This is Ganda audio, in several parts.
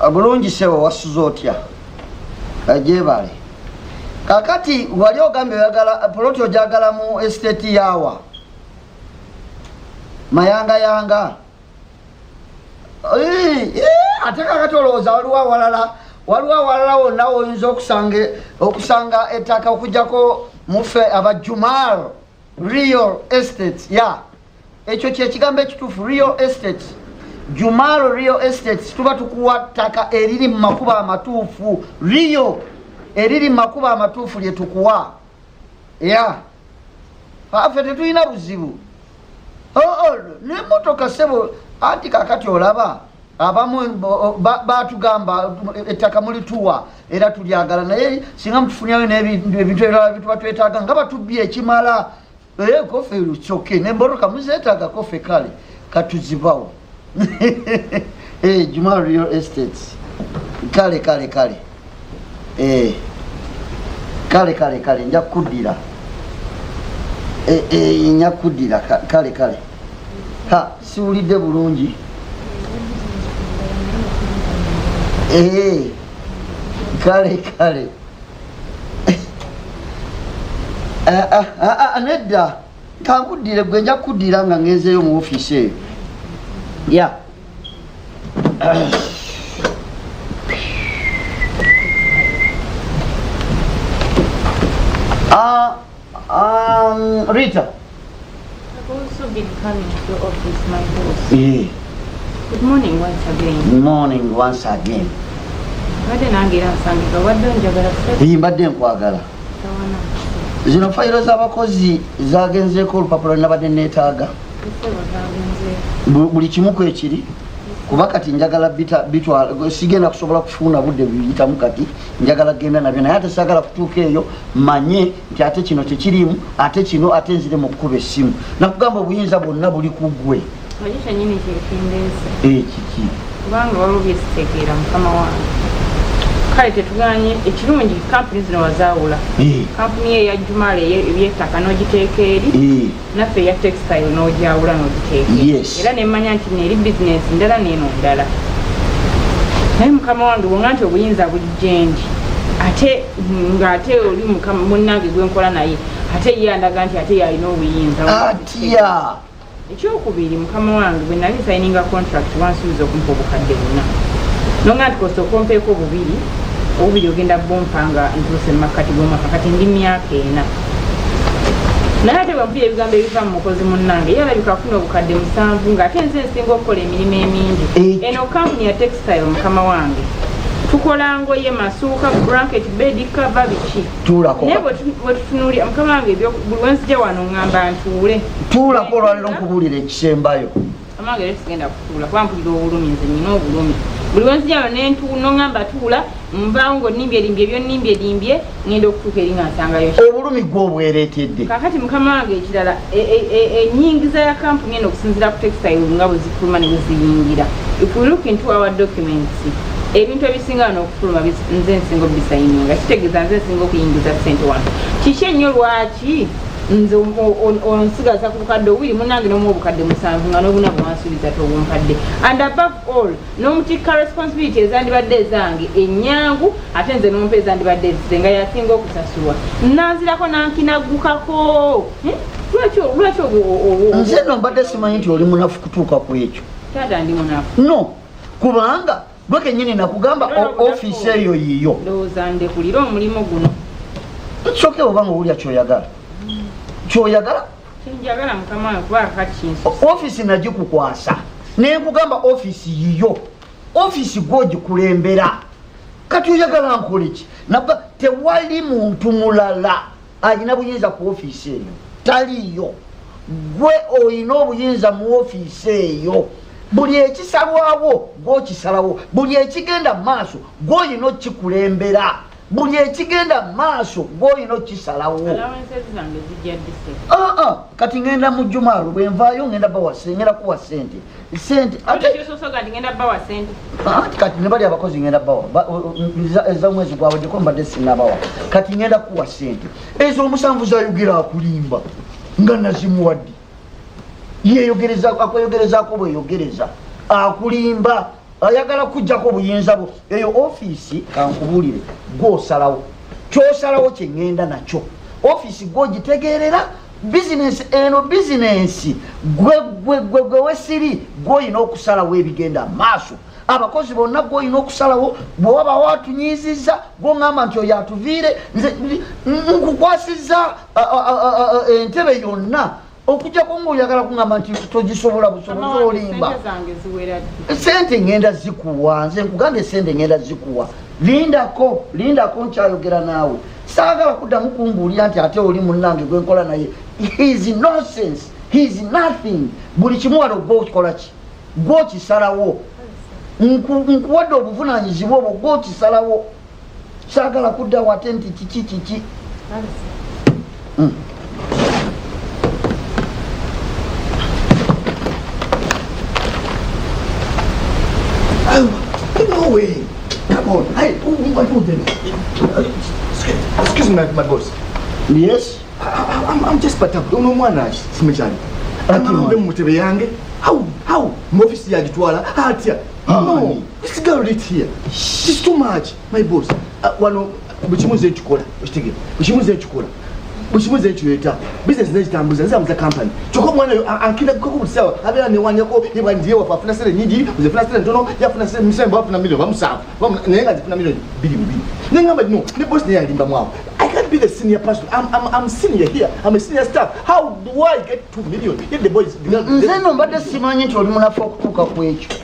bulungi sewo wasuza otya ajebale kakati wali ogambe oyagala poloti ojagala mu estate yawa mayanga yanga ate kakati olowooza waliwo awalala wonna oyinza okusanga ettaka okujjako mufe abajumal real estate ya ekyo kyekigambo ekituufu real estate Jumal real estate tuba tukuwa ttaka eriri mu makuba amatuufu real eriri mu makuba amatuufu lye tukuwa ya afe tetulina buzibu n'emmotoka sebo anti kakati olaba abamu batugamba ettaka mulituwa era tulyagala naye singa mutufunyayo n'ebintu ebirala bituba twetaaga nga batubbye ekimala kofe lukyoke n'emmotoka muzeetaaga kofe kale katuzibawo Jumal real estate kale nja kuddira nja kuddira kale ha siwulidde bulungi kale nedda kankuddire gwe nja kuddira nga ngenzeeyo mu ofiisi eyo ya Rita. I've also been coming to the office, my boss. Yeah. Good morning once again. Good morning once again. Mbadde nkwagala. Zino fayiro z'abakozi zagenzeeko olupapula nabadde neetaaga. Buli kimu ku ekiri kuba kati njagala bitwala sigenda kusobola kufuna budde biyitamu kati njagala genda nabyo naye ate sagala kutuuka eyo manye nti ate kino tekirimu ate kino ate nzire mu kukuba essimu nakugamba obuyinza bwonna buli ku ggwe kiki kubanga waliwo byesitegeera mukama wange kale tetuganye ekirungi kampuni zino wazaawula kampuni ye ya Jumal ebyettaka n'ogiteeka eri naffe eya textile n'ogyawula n'ogiteeka era nemmanya nti neeri bizinensi ndala neeno ndala naye mukama wange bwonga nti obuyinza bujjenji ate ng'ate oli munnange gwenkola naye ate ye andaga nti ate yalina obuyinza atya ekyokubiri mukama wange bwe nali nsayininga contract wansuubiza okumpa obukadde buna nonga nti kosta okompeeko obubiri ogenda bompanga ntuuse mumakati g'omwaka kati ndi myaka 4 naye ate bwampuya ebigambo ebiva mu mukozi munnange ye alabika afuna obukadde 7 ng'ate nze nsinga okukola emirimu emingi eno kampuni ya textile mukama wange tukola ngoye masuuka blanket bed cover biki naye bwe tutunuulira mukama wange buli wenzija wano ŋŋamba ntuule tuulako olwaliro nkubuulira ekisembayo amange era tugenda kutuula kuba mpulira obulumi nze nina obulumi buli wenzija wano noŋŋamba tuula nvaawo ng'onnimbye byonnimbye ngenda okutuuka eri nga nsangayo obulumi gw'obwereetedde kakati mukama wange ekirala ennyingiza ya kampuni eno okusinziira ku textile nga bwe zifuluma ne bwe ziyingira if we look into our documents ebintu ebisinga n'okufuluma nze nsinga obisayininga kitegeeza nze nsinga okuyingiza ssente wano kiki ennyo lwaki nze onsigaza ku bukadde 2 munange n'omu obukadde 7 nga n'obuna bwansuubiza tobumpadde and above all n'omutikka responsibility ezandibadde ezange ennyangu ate nze n'ompa ezandibadde ezize nga yasinga okusasulwa nanzirako nankinagukako lwaki nze no mbadde simanyi nti oli munafu kutuuka ku ekyo taata ndi munafu no kubanga gwe kennyini nakugamba ofiisi eyo yiyo ndowooza ndekulira omulimu guno kisoke obanga owulya kyoyagala kinjagala mukama wange kuba kakinso ofiisi nagikukwasa naye nkugamba ofiisi yiyo ofiisi gwogikulembera kati oyagala nkola ki nabwa tewali muntu mulala alina buyinza ku ofiisi eyo taliyo gwe oyina obuyinza mu ofiisi eyo buli ekisalwawo gwokisalawo buli ekigenda maaso gwoyina okikulembera buli ekigenda maaso gwoyina okisalawo kati ngenda mu Jumal bwenvaayo ngenda kuwa sente kati ne bali abakozi ngenda bawa ez'omwezi gwaweddeko mbadde sinnabawa kati ngenda kuwa sente ezo omusanvu zayogera akulimba nga nazimuwadde akweyogerezaako bweyogereza akulimba ayagala kujjako obuyinza bwo eyo ofiisi kankubulire gwosalawo kyosalawo kyeŋŋenda nakyo ofiisi gwogitegeerera bizinensi eno bizinensi gwe wesiri gwolina okusalawo ebigenda maaso abakozi bonna gwolina okusalawo bwe waba watunyiizizza gwoŋŋamba nti oyo atuviire nze nkukwasizza entebe yonna okujjako ngaoyagala kuŋŋamba nti togisobola busobozi olimba sente ŋŋenda zikuwa nze nkugamba esente ŋŋenda zikuwa lindako nkyayogera naawe saagala kuddamu kumbuulira nti ate oli munnange gwenkola naye his nonsense his nothing buli kimu wano gwokola ki gwokisalawo nkuwadde obuvunaanyizibwa obwo gwokisalawo saagala kuddawo ate nti kiki No way. Come on. Hey, what do you Excuse me, my boss. Yes? I'm just perturbed. Don't know mwana simechani. Akimbe mutebe yange. How? Office ya gitwala. Hatia. No. This girl right here. She's too much. My boss. Wano buchimuze chikola. Ushtige. Buchimuze chikola. Buchimuze chueta. Business nezitambuza nzamuza company. Choko mwana yo ankina koko busawa. Abera ne wanyako yebandiye wafuna sele nyingi, uzefuna sele ntono, yafuna sele misemba wafuna million bamusafu. Nenga zifuna million bili. Nenga no, the boss ne yalimba mwawo. I can't be the senior person. I'm senior here. I'm a senior staff. How do I get 2 million? If the boys nzeno mbadde simanyi nti oli munafu okutuuka ku ekyo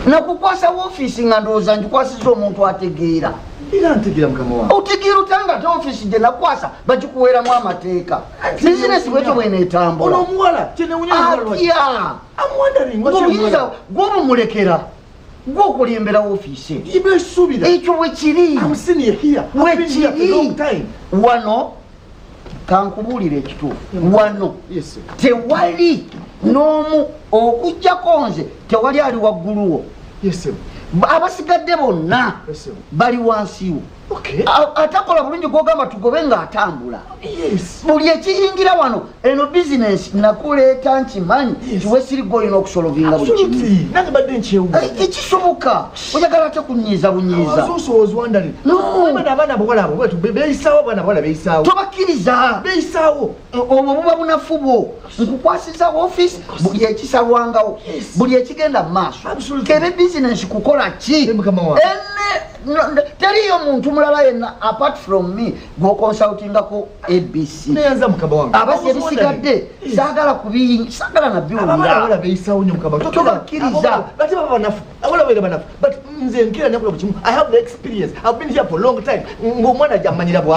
nakukwasa ofiisi nga ndowooza ngikwasiza omuntu ategeera era ntegeera mukama wange otegeera otanga ate ofiisi gye nakwasa bagikuweeramu amateeka bizinesi bwekyo bweneetambula ono omuwala atya obuyinza gw'obumulekera gw'okulembera ofiisi ekyo wekiri wano kankubuulira ekituufu wano tewali n'omu okujjako nze tewali ali wagguluwo abasigadde bonna bali wansiwo atakola bulungi gwogamba tugobe ng'atambula buli ekiyingira wano eno bizinensi nakuleeta nkimanyi kiwesirigwa olina okusolovinga buli kimu ekisoboka oyagala ate kunyiiza bunyiiza tobakkiriza obwo buba bunafu bwo nkukwasiza ofiisi buli ekisalwangawo buli ekigenda mu maaso kebe bizinensi kukola ki teriyo muntu mulala yenna apart from me gwokonsultingako abc abasi ebisigadde saagala saagala nabiwuliratobakkiriza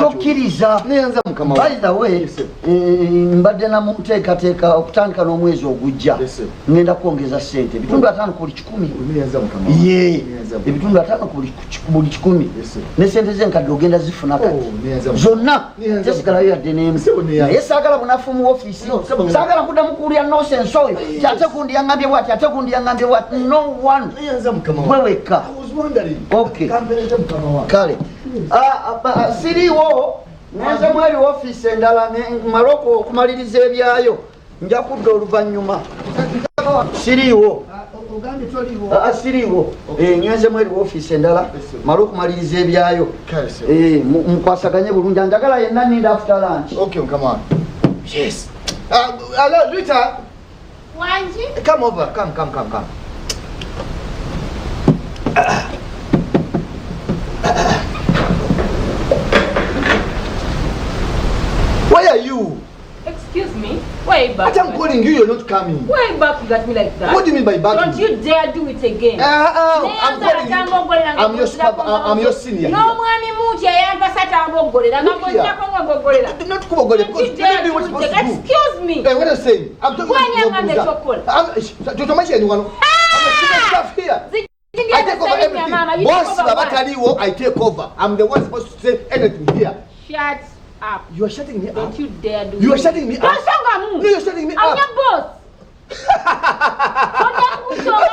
tokkiriza by the way mbadde namuteekateeka okutandika n'omwezi ogujja ngenda kwongeza sente ebitundu 5 ku buli 100 ebitundu 5 ku buli 100 ne sente zenkadde ogenda zifuna kati zonna tesigalayo yadde n'emu naye saagala bunafu mu ofiisi saagala kuddamu kuwulira nosensi oyo kyate kundi yaŋambye bwati ate kundi yaŋambye bwati no one gwewekka kale siriiwo ngenze mweri ofiisi endala male okumaliriza ebyayo nja kudda oluvannyuma siriiwo siriiwo ngenze mweri ofiisi endala male okumaliriza ebyayo mukwasaganye bulungi njagala yenna ninda after lunch. Yes. Hello, Rita. Wanji? Come over. Come. Where are you? Excuse me? Why are you back? But I'm calling you, you're not coming. Why are you backing at me like that? What do you mean by backing? Don't you dare do it again. I'm calling you. I'm your senior. No, mwami muti ayamba sata ngogolera. Ngogolera ko ngogolera. Not kubogolera because you do what you're supposed to do. Excuse me. Hey, what are you saying? I'm talking about you. I'm a senior staff here. I take over everything. Boss Babataliwo, I take over. I'm the one supposed to say anything here. Shut up. You are shutting me up. Don't you dare do it. You are shutting me up. No, you're shutting me up. I'm your boss. Who's your boss?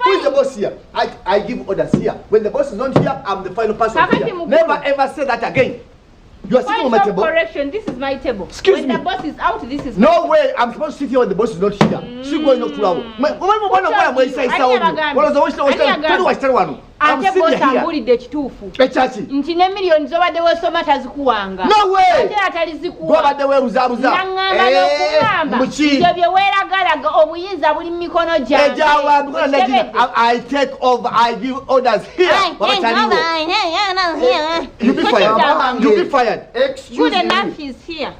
Who is the boss here? I give orders here. When the boss is not here, I'm the final person here. Never ever say that again. You are sitting on my table. Correction, this is my table. Excuse when me. the boss is out, this is No way, I'm supposed to sit here when the boss is not here. She going up to our. ate boss angulidde ekituufu nti ne miliyoni zobadde weesoma tazikuwanga ate atalizikuwa gwabadde weebuzaabuza naŋŋamba n'okugamba ebyo bye weeragalaga obuyinza buli mu mikono gyange I take over, I give orders here. You be fired. You be fired. Good enough, he's here.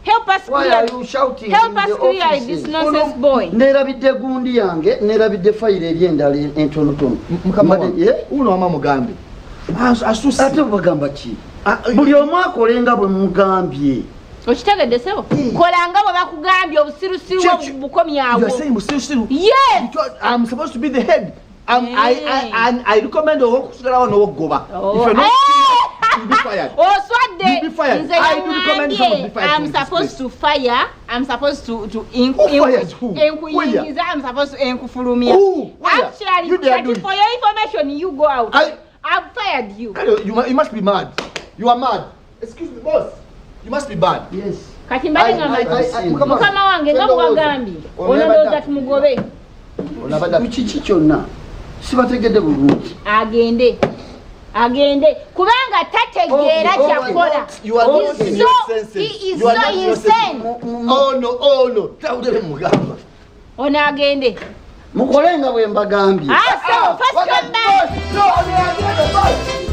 Help us Why clear. Are you shouting Help us in the clear offices? this nonsense boy. Nerabidde gundi yange, nerabidde fayiro eryendala entonotono. Uno ama mugambi. Ate bagamba ki? Buli omu akolenga bwe mugambye. Okitegedde sebo? Kolanga bwe bakugambye obusirusiru bukomyawo. You are saying busirusiru? Yes. Because I'm supposed to be the head. I recommend okusigalawo n'okugoba. If you're not you'll be fired. You'll be fired. I do recommend someone be fired. I'm supposed to fire. I'm supposed to Who fires who? I'm supposed to enkufulumia. Who? Actually, You dare do it. for your information, you go out. I've fired you. You must be mad. You are mad. Excuse me, boss. You must be bad. Yes. Kati mbali ngamba mukama wange nga bwagambye onondooza tumugobe. Kiki kyonna sibategedde bulungi. Agende kubanga tategeera kyakola. You are not in your senses. You are not in your senses. Oh no. Tawulire mugamba. Ono agende. Mukole nga bwe mbagambye. So first come back. No,